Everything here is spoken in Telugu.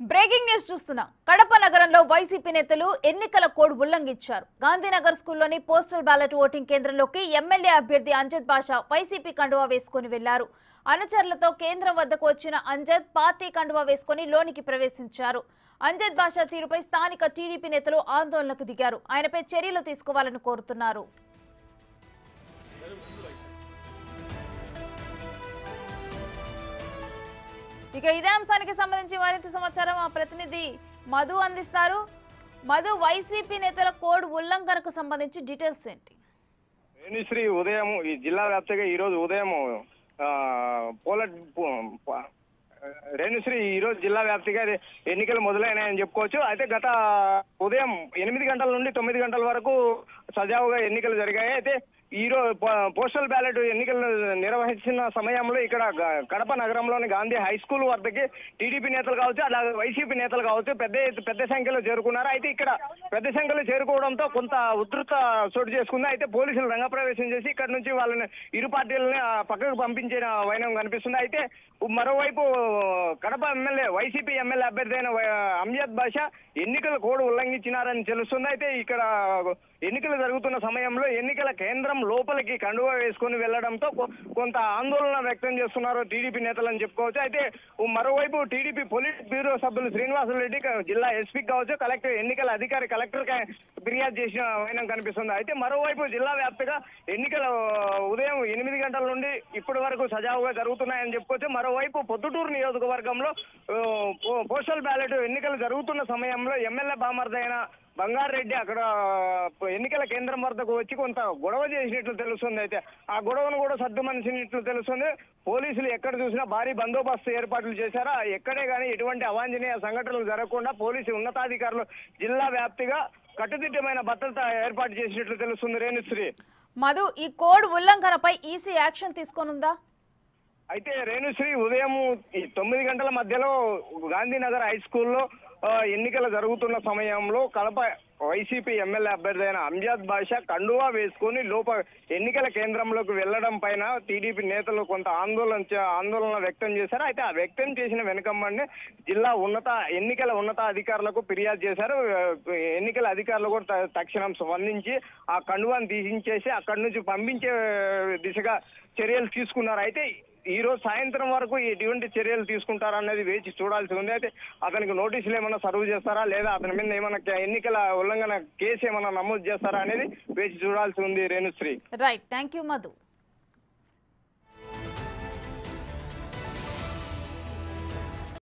బ్రేకింగ్ న్యూస్ చూస్తున్నా. కడప నగరంలో వైసీపీ నేతలు ఎన్నికల కోడ్ ఉల్లంఘించారు. గాంధీనగర్ స్కూల్లోని పోస్టల్ బ్యాలెట్ ఓటింగ్ కేంద్రంలోకి ఎమ్మెల్యే అభ్యర్థి అంజద్ బాషా వైసీపీ కండువా వేసుకుని వెళ్లారు. అనుచరులతో కేంద్రం వద్దకు వచ్చిన అంజద్ పార్టీ కండువా వేసుకుని లోనికి ప్రవేశించారు. అంజద్ బాషా తీరుపై స్థానిక టీడీపీ నేతలు ఆందోళనకు దిగారు. ఆయనపై చర్యలు తీసుకోవాలని కోరుతున్నారు. ఇక ఇదే అంశానికి సంబంధించి మరింత సమాచారం మా ప్రతినిధి మధు అందిస్తారు. మధు, వైసీపీ నేతల కోడ్ ఉల్లంఘనకు సంబంధించి డీటెయిల్స్ ఏంటి? రేణుశ్రీ ఉదయం ఈ జిల్లా వ్యాప్తంగా ఈ రోజు ఉదయం రేణుశ్రీ ఈ రోజు జిల్లా వ్యాప్తిగా ఎన్నికలు మొదలైనాయని చెప్పుకోవచ్చు. అయితే గత ఉదయం 8 గంటల నుండి 9 గంటల వరకు సజావుగా ఎన్నికలు జరిగాయి. అయితే ఈ రోజు పోస్టల్ బ్యాలెట్ ఎన్నికలు నిర్వహించిన సమయంలో ఇక్కడ కడప నగరంలోని గాంధీ హై స్కూల్ వద్దకి టీడీపీ నేతలు కావచ్చు, అలాగే వైసీపీ నేతలు కావచ్చు పెద్ద సంఖ్యలో చేరుకున్నారు. అయితే ఇక్కడ పెద్ద సంఖ్యలో చేరుకోవడంతో కొంత ఉధృత చోటు చేసుకుంది. అయితే పోలీసులు రంగప్రవేశం చేసి ఇక్కడ నుంచి వాళ్ళని ఇరు పార్టీలని పక్కకు పంపించిన వైనం కనిపిస్తుంది. అయితే మరోవైపు కడప వైసీపీ ఎమ్మెల్యే అభ్యర్థి అయిన అంజద్ బాషా ఎన్నికల కోడ్ ఉల్లంఘించినారని తెలుస్తుంది. అయితే ఇక్కడ ఎన్నికలు జరుగుతున్న సమయంలో ఎన్నికల కేంద్రం లోపలికి కండువా వేసుకుని వెళ్లడంతో కొంత ఆందోళన వ్యక్తం చేస్తున్నారు టీడీపీ నేతలని చెప్పుకోవచ్చు. అయితే మరోవైపు టీడీపీ పోలీస్ బ్యూరో సభ్యులు శ్రీనివాసరెడ్డి జిల్లా ఎస్పీ కావచ్చు, ఎన్నికల అధికారి కలెక్టర్ ఫిర్యాదు చేసిన వైనం కనిపిస్తుంది. అయితే మరోవైపు జిల్లా వ్యాప్తంగా ఎన్నికల ఉదయం 8 గంటల నుండి ఇప్పటి వరకు సజావుగా జరుగుతున్నాయని చెప్పుకోవచ్చు. మరోవైపు పొద్దుటూరు నియోజకవర్గంలో పోస్టల్ బ్యాలెట్ ఎన్నికలు జరుగుతున్న సమయంలో ఎమ్మెల్యే బామర్దైన బంగారెడ్డి అక్కడ ఎన్నికల కేంద్రం వద్దకు వచ్చి కొంత గొడవ చేసినట్లు తెలుస్తుంది. అయితే ఆ గొడవను కూడా సద్దుమనిసినట్లు తెలుస్తుంది. పోలీసులు ఎక్కడ చూసినా భారీ బందోబస్తు ఏర్పాట్లు చేశారా, ఎక్కడే కానీ ఎటువంటి అవాంఛనీయ సంఘటనలు జరగకుండా పోలీసు ఉన్నతాధికారులు జిల్లా వ్యాప్తిగా కట్టుదిట్టమైన భద్రత ఏర్పాటు చేసినట్లు తెలుస్తుంది. రేణుశ్రీ, మధు, ఈ కోడ్ ఉల్లంఘనపై ఈసీ యాక్షన్ తీసుకోనుందా? అయితే రేణుశ్రీ ఉదయం 9 గంటల మధ్యలో గాంధీనగర్ హై స్కూల్లో ఎన్నికలు జరుగుతున్న సమయంలో కడప వైసీపీ ఎమ్మెల్యే అభ్యర్థి అయిన అంజద్ బాషా కండువా వేసుకుని ఎన్నికల కేంద్రంలోకి వెళ్లడం పైన టీడీపీ నేతలు కొంత ఆందోళన వ్యక్తం చేశారు. అయితే ఆ వ్యక్తం చేసిన వెనుకమ్మని జిల్లా ఎన్నికల అధికారులకు ఫిర్యాదు చేశారు. ఎన్నికల అధికారులు కూడా తక్షణం స్పందించి ఆ కండువాను తీసించేసి అక్కడి నుంచి పంపించే దిశగా చర్యలు తీసుకున్నారు. అయితే ఈ రోజు సాయంత్రం వరకు ఎటువంటి చర్యలు తీసుకుంటారన్నది వేచి చూడాల్సి ఉంది. అయితే అతనికి నోటీసులు ఏమైనా సర్వ్ చేస్తారా, లేదా అతని మీద ఏమైనా ఎన్నికల ఉల్లంఘన కేసు ఏమైనా నమోదు చేస్తారా అనేది వేచి చూడాల్సి ఉంది. Renusri, right, thank you Madhu.